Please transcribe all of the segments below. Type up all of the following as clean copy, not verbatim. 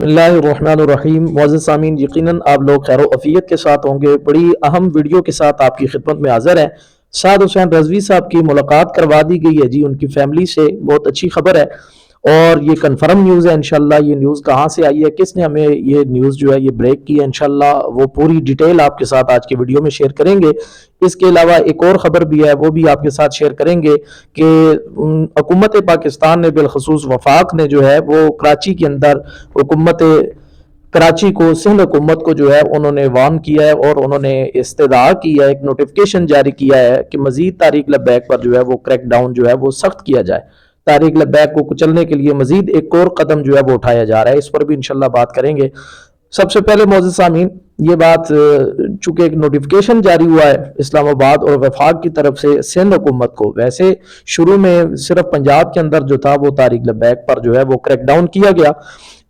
बिस्मिल्लाहिर्रहमानिर्रहीम। मुअज़्ज़िज़ सामीन, यकीनन आप लोग खैर अफ़ियत के साथ होंगे। बड़ी अहम वीडियो के साथ आपकी खिदमत में हाज़िर है। साद हुसैन रज़वी साहब की मुलाकात करवा दी गई है जी उनकी फैमिली से, बहुत अच्छी खबर है और ये कन्फर्म न्यूज़ है। इंशाल्लाह ये न्यूज़ कहाँ से आई है, किसने हमें ये न्यूज़ जो है ये ब्रेक की है, इंशाल्लाह वो पूरी डिटेल आपके साथ आज की वीडियो में शेयर करेंगे। इसके अलावा एक और ख़बर भी है, वो भी आपके साथ शेयर करेंगे कि हुकूमत पाकिस्तान ने बिलखसूस वफाक ने जो है वो कराची के अंदर हुकूमत कराची को, सिंध हुकूमत को जो है उन्होंने वार्न किया है और उन्होंने इस्तदा की है, एक नोटिफिकेशन जारी किया है कि मजीद तारीक लब्बैक पर जो है वो क्रैक डाउन जो है वो सख्त किया जाए। तारीक लब्बैक को कुचलने के लिए मजीद एक और कदम जो है वो उठाया जा रहा है, इस पर भी इंशाल्लाह बात करेंगे। सबसे पहले मोअज़्ज़िज़ सामीन, ये बात चूंकि एक नोटिफिकेशन जारी हुआ है इस्लामाबाद और वफाक की तरफ से सिंध हुकूमत को, वैसे शुरू में सिर्फ पंजाब के अंदर जो था वो तारीक लब्बैक पर जो है वो क्रैकडाउन किया गया।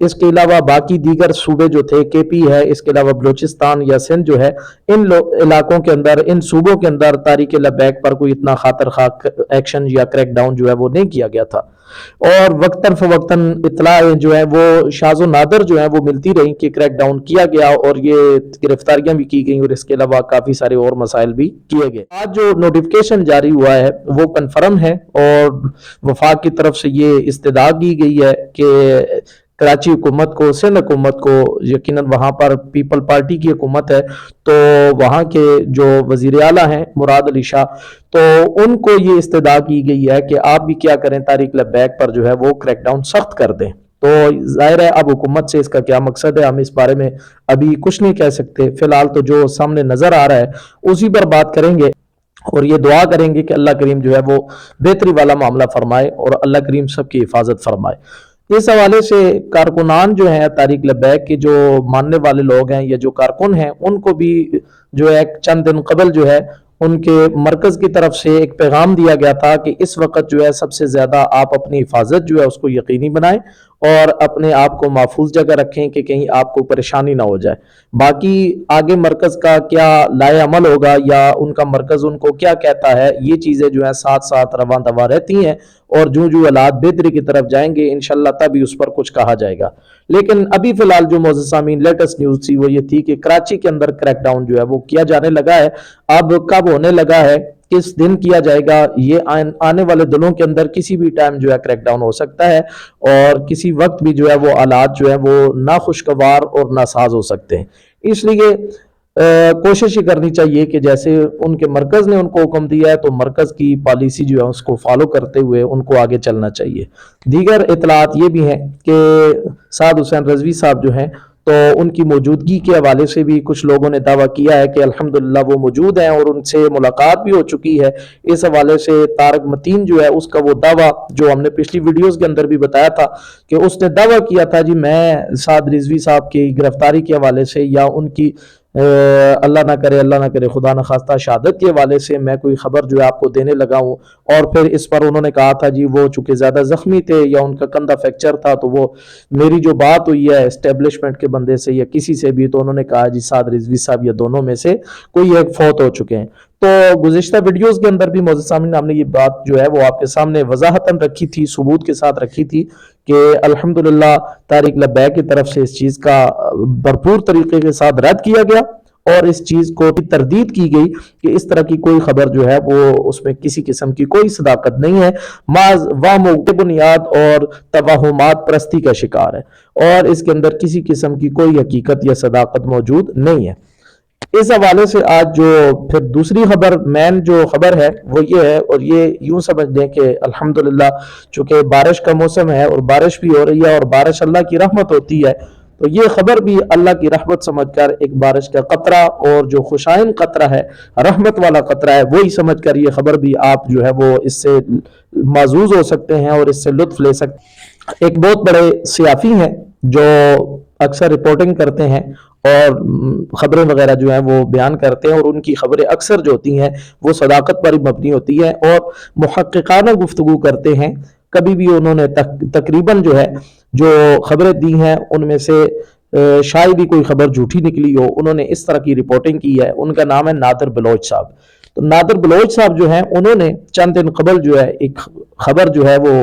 इसके अलावा बाकी दीगर सूबे जो थे, केपी है, इसके अलावा बलूचिस्तान या सिंध जो है, इन इलाकों के अंदर, इन सूबों के अंदर तारीक लब्बैक पर कोई इतना खातर खाक एक्शन या क्रैकडाउन जो है वो नहीं किया गया था। और वक्तन फवक्तन इतलाएं जो है वो शाज़ो नादर जो है वो मिलती रही कि क्रैकडाउन किया गया और ये गिरफ्तारियां भी की गई और इसके अलावा काफ़ी सारे और मसाइल भी किए गए। आज जो नोटिफिकेशन जारी हुआ है वो कन्फर्म है और वफाक की तरफ से ये इस्तदा की गई है कि कराची हुकूमत को, सिंध हुकूमत को, यकीनन वहाँ पर पीपल पार्टी की हुकूमत है, तो वहाँ के जो वज़ीर आला हैं मुराद अली शाह, तो उनको ये इस्तदा की गई है कि आप भी क्या करें, तारीक लब्बैक पर जो है वो क्रैकडाउन सख्त कर दें। तो जाहिर है अब हुकूमत से इसका क्या मकसद है, हम इस बारे में अभी कुछ नहीं कह सकते। फिलहाल तो जो सामने नजर आ रहा है उसी पर बात करेंगे और ये दुआ करेंगे कि अल्लाह करीम जो है वो बेहतरी वाला मामला फरमाए और अल्लाह करीम सबकी हिफाजत फरमाए। इस हवाले से कारकुनान जो है तारीक लब्बैक के, जो मानने वाले लोग हैं या जो कारकुन हैं, उनको भी जो है चंद दिन कबल जो है उनके मरकज की तरफ से एक पैगाम दिया गया था कि इस वक्त जो है सबसे ज्यादा आप अपनी हिफाजत जो है उसको यकीनी बनाएं और अपने आप को महफूज जगह रखें कि कहीं आपको परेशानी ना हो जाए। बाकी आगे मरकज का क्या लाए अमल होगा या उनका मरकज उनको क्या कहता है, ये चीजें जो है साथ साथ रवां दवा रहती हैं और जो जो हालात बेहतरी की तरफ जाएंगे इंशाल्लाह तभी उस पर कुछ कहा जाएगा। लेकिन अभी फिलहाल जो मुअज़्ज़िज़ सामीन लेटेस्ट न्यूज थी वो ये थी कि कराची के अंदर क्रैकडाउन जो है वो किया जाने लगा है। अब कब होने लगा है, किस दिन किया जाएगा, ये आने वाले दिनों के अंदर किसी भी टाइम जो है क्रैकडाउन हो सकता है और किसी वक्त भी जो है वो हालात जो है वो नाखुशगवार और नासाज हो सकते हैं। इसलिए कोशिश ही करनी चाहिए कि जैसे उनके मरकज ने उनको हुक्म दिया है तो मरकज की पॉलिसी जो है उसको फॉलो करते हुए उनको आगे चलना चाहिए। दीगर इतलात ये भी हैं कि साद हुसैन रज़वी साहब जो हैं, तो उनकी मौजूदगी के हवाले से भी कुछ लोगों ने दावा किया है कि अल्हम्दुलिल्लाह वो मौजूद हैं और उनसे मुलाकात भी हो चुकी है। इस हवाले से तारक मतीन जो है उसका वो दावा जो हमने पिछली वीडियोस के अंदर भी बताया था कि उसने दावा किया था जी मैं साद रिजवी साहब की गिरफ्तारी के हवाले से या उनकी अल्लाह ना करे खुदा न खास्ता शहादत के हवाले से मैं कोई खबर जो है आपको देने लगा हूँ। और फिर इस पर उन्होंने कहा था जी वो चूंकि ज़्यादा ज़ख्मी थे या उनका कंधा फ्रैक्चर था, तो वो मेरी जो बात हुई है एस्टेब्लिशमेंट के बंदे से या किसी से भी, तो उन्होंने कहा जी साद रिजवी साहब या दोनों में से कोई एक फौत हो चुके हैं। तो गुज़िश्ता वीडियोस के अंदर भी मुअज़्ज़िज़ सामीन हमने ये बात जो है वो आपके सामने वजाहतन रखी थी, सबूत के साथ रखी थी कि अल्हम्दुलिल्लाह तारिक लब्बैक की तरफ से इस चीज़ का भरपूर तरीके के साथ रद्द किया गया और इस चीज़ को भी तरदीद की गई कि इस तरह की कोई खबर जो है वो उसमें किसी किस्म की कोई सदाकत नहीं है, माज वामो बुनियाद और तवाहुमात परस्ती का शिकार है और इसके अंदर किसी किस्म की कोई हकीकत या सदाकत मौजूद नहीं है। इस हवाले से आज जो फिर दूसरी खबर, मेन जो खबर है वो ये है, और ये यूं समझ लें कि अल्हम्दुलिल्लाह चूंकि बारिश का मौसम है और बारिश भी हो रही है और बारिश अल्लाह की रहमत होती है, तो ये खबर भी अल्लाह की रहमत समझकर एक बारिश का कतरा और जो खुशाइन कतरा है, रहमत वाला कतरा है, वही समझकर ये खबर भी आप जो है वो इससे माजूज हो सकते हैं और इससे लुत्फ ले सकते। एक बहुत बड़े सियाफी हैं जो अक्सर रिपोर्टिंग करते हैं और खबरें वगैरह जो हैं वो बयान करते हैं और उनकी खबरें अक्सर जो होती हैं वो सदाकत पर ही मबनी होती है और मुहक्किकाना गुफ्तगू करते हैं। कभी भी उन्होंने तकरीबन जो है जो खबरें दी हैं उनमें से शायद ही कोई खबर झूठी निकली हो, उन्होंने इस तरह की रिपोर्टिंग की है। उनका नाम है नादिर बलोच साहब। تو نادر بلوچ صاحب جو ہیں انہوں نے چند دن قبل جو ہے ایک خبر جو ہے وہ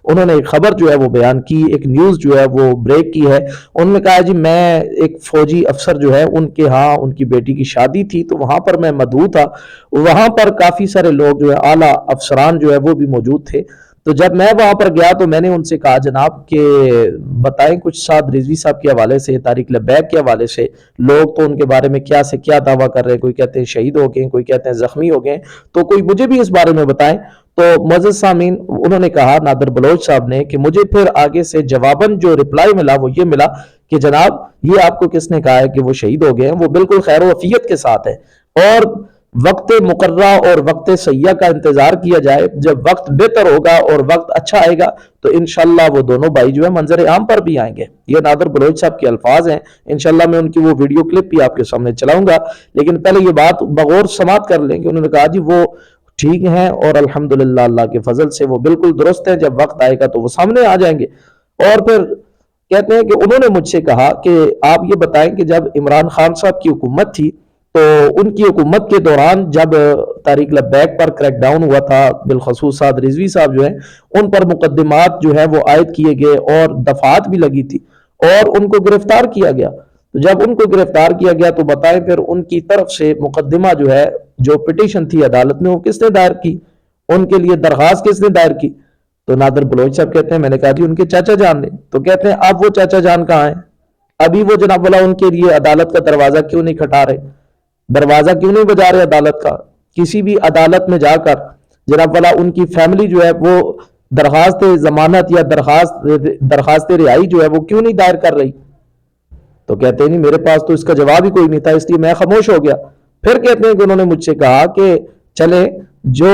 انہوں نے ایک خبر جو ہے وہ بیان کی، ایک نیوز جو ہے وہ بریک کی ہے۔ انہوں نے کہا جی میں ایک فوجی افسر جو ہے ان کے ہاں ان کی بیٹی کی شادی تھی تو وہاں پر میں مدعو تھا، وہاں پر کافی سارے لوگ جو ہے اعلیٰ افسران جو ہے وہ بھی موجود تھے۔ تو جب میں وہاں پر گیا تو میں نے ان سے کہا جناب کہ بتائیں کچھ سعد رضوی صاحب کے حوالے سے، طارق لبیک کے حوالے سے، لوگ تو ان کے بارے میں کیا سے کیا دعویٰ کر رہے ہیں، کوئی کہتے ہیں شہید ہو گئے، کوئی کہتے ہیں زخمی ہو گئے، تو کوئی مجھے بھی اس بارے میں بتائیں۔ تو معزز سامعین انہوں نے کہا نادر بلوچ صاحب نے کہ مجھے پھر آگے سے جواباً جو رپلائی ملا وہ یہ ملا کہ جناب یہ آپ کو کس نے کہا ہے کہ وہ شہید ہو گئے ہیں، وہ بالکل خیر و عافیت کے ساتھ ہے، اور وقت مقررہ اور وقت سیاح کا انتظار کیا جائے، جب وقت بہتر ہوگا اور وقت اچھا آئے گا تو انشاءاللہ وہ دونوں بھائی جو ہے منظر عام پر بھی آئیں گے۔ یہ نادر بلوچ صاحب کے الفاظ ہیں، انشاءاللہ میں ان کی وہ ویڈیو کلپ بھی آپ کے سامنے چلاؤں گا، لیکن پہلے یہ بات بغور سماعت کر لیں کہ انہوں نے کہا جی وہ ٹھیک ہیں اور الحمدللہ اللہ کے فضل سے وہ بالکل درست ہیں، جب وقت آئے گا تو وہ سامنے آ جائیں گے۔ اور پھر کہتے ہیں کہ انہوں نے مجھ سے کہا کہ آپ یہ بتائیں کہ جب عمران خان صاحب کی حکومت تھی تو ان کی حکومت کے دوران جب طارق لبیک پر کریک ڈاؤن ہوا تھا، بالخصوص سعد رضوی صاحب جو ہیں ان پر مقدمات جو ہے وہ عائد کیے گئے اور دفعات بھی لگی تھی اور ان کو گرفتار کیا گیا، تو جب ان کو گرفتار کیا گیا تو بتائیں پھر ان کی طرف سے مقدمہ جو ہے جو پٹیشن تھی عدالت میں وہ کس نے دائر کی، ان کے لیے درخواست کس نے دائر کی؟ تو نادر بلوچ صاحب کہتے ہیں میں نے کہا جی ان کے چاچا جان نے۔ تو کہتے ہیں اب وہ چاچا جان کہاں ہیں؟ ابھی وہ جناب والا ان کے لیے عدالت کا دروازہ کیوں نہیں کھٹا رہے، دروازہ کیوں نہیں بجا رہے عدالت کا؟ کسی بھی عدالت میں جا کر جناب والا ان کی فیملی جو ہے وہ درخواست ضمانت یا درخواست رہائی جو ہے وہ کیوں نہیں دائر کر رہی؟ تو کہتے ہیں نہیں میرے پاس تو اس کا جواب ہی کوئی نہیں تھا، اس لیے میں خاموش ہو گیا۔ پھر کہتے ہیں کہ انہوں نے مجھ سے کہا کہ چلے جو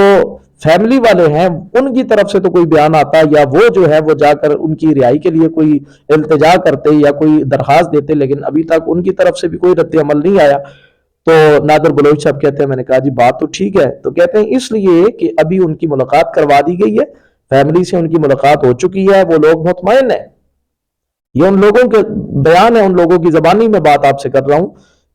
فیملی والے ہیں ان کی طرف سے تو کوئی بیان آتا یا وہ جو ہے وہ جا کر ان کی رہائی کے لیے کوئی التجا کرتے یا کوئی درخواست دیتے، لیکن ابھی تک ان کی طرف سے بھی کوئی رد عمل نہیں آیا۔ تو نادر بلوچ صاحب کہتے ہیں میں نے کہا جی بات تو ٹھیک ہے، تو کہتے ہیں اس لیے کہ ابھی ان کی ملاقات کروا دی گئی ہے، فیملی سے ان کی ملاقات ہو چکی ہے، وہ لوگ مطمئن ہیں۔ یہ ان لوگوں کے بیان ہے، ان لوگوں کی زبانی میں بات آپ سے کر رہا ہوں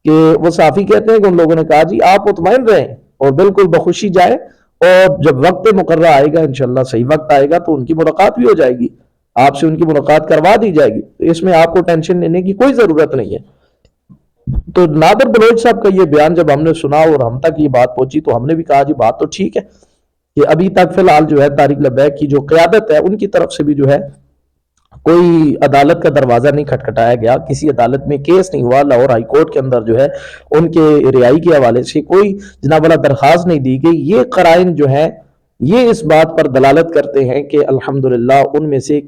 کہ وہ صحافی کہتے ہیں کہ ان لوگوں نے کہا جی آپ مطمئن رہیں اور بالکل بخوشی جائے، اور جب وقت مقررہ آئے گا انشاءاللہ صحیح وقت آئے گا تو ان کی ملاقات بھی ہو جائے گی، آپ سے ان کی ملاقات کروا دی جائے گی، تو اس میں آپ کو ٹینشن لینے کی کوئی ضرورت نہیں ہے۔ تو نادر بلوچ صاحب کا یہ بیان جب ہم نے سنا اور ہم تک یہ بات پہنچی تو ہم نے بھی کہا جی بات تو ٹھیک ہے کہ ابھی تک فی الحال جو ہے طارق لبیک کی جو قیادت ہے ان کی طرف سے بھی جو ہے کوئی عدالت کا دروازہ نہیں کھٹکھٹایا گیا، کسی عدالت میں کیس نہیں ہوا، لاہور ہائی کورٹ کے اندر جو ہے ان کے رہائی کے حوالے سے کوئی جناب والا درخواست نہیں دی گئی۔ یہ قرائن جو ہیں یہ اس بات پر دلالت کرتے ہیں کہ الحمدللہ ان میں سے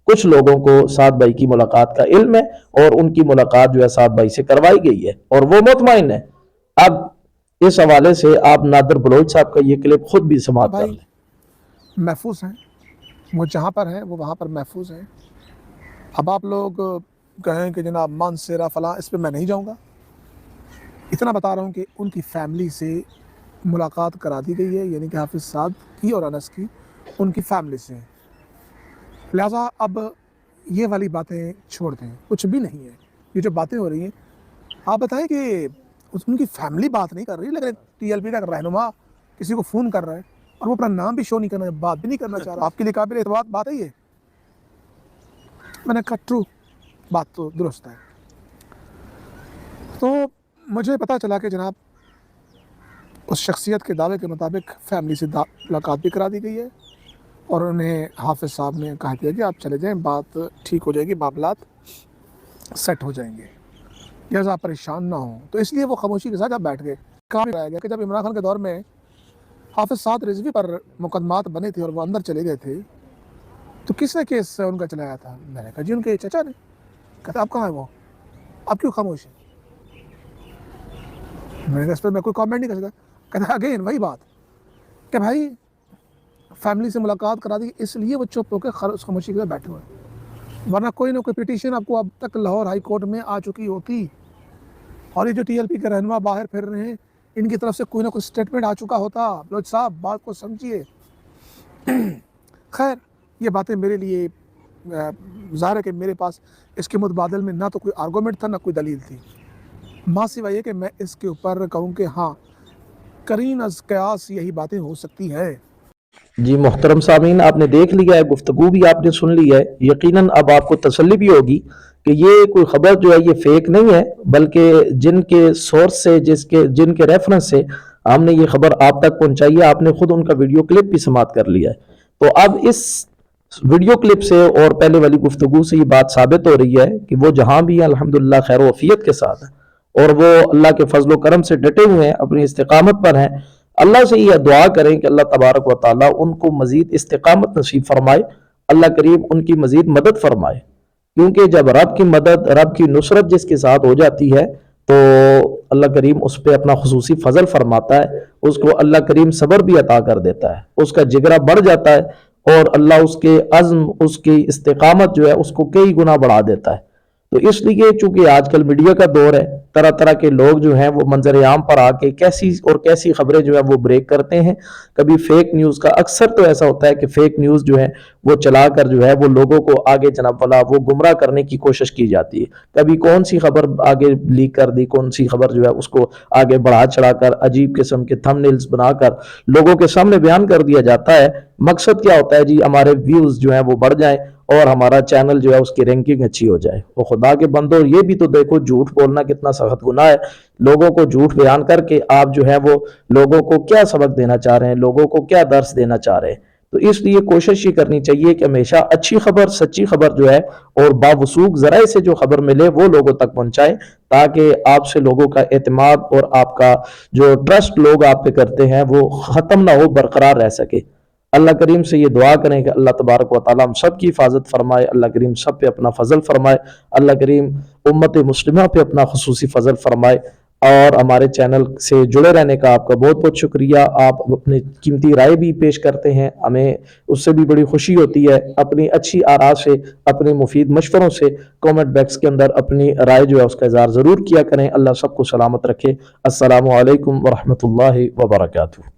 کچھ لوگوں کو سعد بھائی کی ملاقات کا علم ہے اور ان کی ملاقات جو ہے سعد بھائی سے کروائی گئی ہے اور وہ مطمئن ہے۔ اب اس حوالے سے آپ نادر بلوچ صاحب کا یہ کلپ خود بھی سماعت کر لیں۔ محفوظ ہیں، وہ جہاں پر ہیں وہ وہاں پر محفوظ ہیں۔ اب آپ لوگ کہیں کہ جناب مانسیرا فلاں، اس پہ میں نہیں جاؤں گا، اتنا بتا رہا ہوں کہ ان کی فیملی سے ملاقات کرا دی گئی ہے، یعنی کہ حافظ سعد کی اور انس کی ان کی فیملی سے، لہٰذا اب یہ والی باتیں چھوڑ دیں، کچھ بھی نہیں ہے یہ جو باتیں ہو رہی ہیں۔ آپ بتائیں کہ ان کی فیملی بات نہیں کر رہی، لیکن ٹی ایل پی کا رہنما کسی کو فون کر رہا ہے اور وہ اپنا نام بھی شو نہیں کرنا، بات بھی نہیں کرنا چاہ رہا، آپ کے لیے قابل اعتماد بات ہے یہ؟ میں نے کہا ٹرو، بات تو درست ہے۔ تو مجھے پتہ چلا کہ جناب اس شخصیت کے دعوے کے مطابق فیملی سے ملاقات بھی کرا دی گئی ہے اور انہیں حافظ صاحب نے کہا دیا کہ آپ چلے جائیں، بات ٹھیک ہو جائے گی، معاملات سیٹ ہو جائیں گے، لہٰذا آپ پریشان نہ ہوں۔ تو اس لیے وہ خاموشی کے ساتھ جب بیٹھ گئے۔ کہا گیا کہ جب عمران خان کے دور میں حافظ سعد رضوی پر مقدمات بنے تھے اور وہ اندر چلے گئے تھے تو کس نے کیس ان کا چلایا تھا؟ میں نے کہا جی ان کے چچا نے۔ کہتا آپ کہاں ہیں وہ، آپ کیوں خاموش ہیں؟ میں نے کہا اس پر میں کوئی کامنٹ نہیں کر سکتا۔ کہتا اگین وہی بات کہ بھائی فیملی سے ملاقات کرا دی اس لیے وہ چپ ہو کے خاموشی کے ساتھ بیٹھے ہوئے، ورنہ کوئی نہ کوئی پٹیشن آپ کو اب تک لاہور ہائی کورٹ میں آ چکی ہوتی، اور یہ جو ٹی ایل پی کے رہنما باہر پھر رہے ہیں ان کی طرف سے کوئی نہ کوئی اسٹیٹمنٹ آ چکا ہوتا۔ بلوچ صاحب بات کو سمجھیے۔ خیر یہ باتیں میرے لیے ظاہر ہے کہ میرے پاس اس کے متبادل میں نہ تو کوئی آرگومنٹ تھا نہ کوئی دلیل تھی، ماں سوائے یہ کہ میں اس کے اوپر کہوں کہ ہاں बदतरीन अज़ क़यास यही बातें हो सकती हैं। जी मोहतरम सामीन, आपने देख लिया है, गुफ्तगू भी आपने सुन ली है। यकीनन अब आपको तसल्ली भी होगी कि ये कोई खबर जो है ये फेक नहीं है, बल्कि जिनके सोर्स से जिनके रेफरेंस से हमने ये खबर आप तक पहुंचाई है, आपने खुद उनका वीडियो क्लिप भी समाप्त कर लिया है। तो अब इस वीडियो क्लिप से और पहले वाली गुफ्तगू से ये बात साबित हो रही है कि वो जहां भी है अल्हम्दुलिल्लाह खैर वफियत के साथ है, और वो अल्लाह के फजल करम से डटे हुए हैं, अपनी इस्तिकामत पर हैं। अल्लाह से ये दुआ करें कि अल्लाह तबारक व तआला उनको मजीद इस्तिकामत नसीब फरमाए, अल्लाह करीम उनकी मजीद मदद फरमाए। क्योंकि जब रब की मदद, रब की नुसरत जिसके साथ हो जाती है, तो अल्लाह करीम उस पर अपना खुसूसी फजल फरमाता है, उसको अल्लाह करीम सब्र भी अता कर देता है, उसका जिगरा बढ़ जाता है, और अल्लाह उसके अज़्म, उसकी इस्तिकामत जो है उसको कई गुना बढ़ा देता है। तो इसलिए चूंकि आजकल मीडिया का दौर है, तरह तरह के लोग जो हैं वो मंजर आम पर आके कैसी खबरें जो है वो ब्रेक करते हैं। कभी फेक न्यूज़ का, अक्सर तो ऐसा होता है कि फेक न्यूज़ जो है वो चलाकर जो है वो लोगों को आगे जनाब वाला वो गुमराह करने की कोशिश की जाती है। कभी कौन सी खबर आगे लीक कर दी, कौन सी खबर जो है उसको आगे बढ़ा चढ़ाकर अजीब किस्म के थंबनेल्स बनाकर लोगों के सामने बयान कर दिया जाता है। मकसद क्या होता है जी, हमारे व्यूज़ जो है वो बढ़ जाएं और हमारा चैनल जो है उसकी रैंकिंग अच्छी हो जाए। वो खुदा के बंदो, ये भी तो देखो, झूठ बोलना कितना सख्त गुनाह है। लोगों को झूठ बयान करके आप जो है वो लोगों को क्या सबक देना चाह रहे हैं, लोगों को क्या दर्स देना चाह रहे हैं। तो इसलिए कोशिश ये करनी चाहिए कि हमेशा अच्छी खबर, सच्ची खबर जो है और बावसूख जराए से जो खबर मिले वो लोगों तक पहुंचाएं, ताकि आपसे लोगों का एतमाद और आपका जो ट्रस्ट लोग आप पे करते हैं वो खत्म ना हो, बरकरार रह सके। अल्लाह करीम से ये दुआ करें कि अल्लाह तबारक व तआला हम सब की हिफाजत फरमाए, अल्लाह करीम सब पे अपना फजल फरमाए, अल्लाह करीम उम्मत मुस्लिमा पे अपना खुसूसी फजल फरमाए। और हमारे चैनल से जुड़े रहने का आपका बहुत बहुत शुक्रिया। आप अपनी कीमती राय भी पेश करते हैं, हमें उससे भी बड़ी खुशी होती है। अपनी अच्छी आरा से, अपने मुफीद मशवरों से कमेंट बॉक्स के अंदर अपनी राय जो है उसका इज़हार ज़रूर किया करें। अल्लाह सबको सलामत रखे। अस्सलामु अलैकुम व रहमतुल्लाहि व बरकातुहू।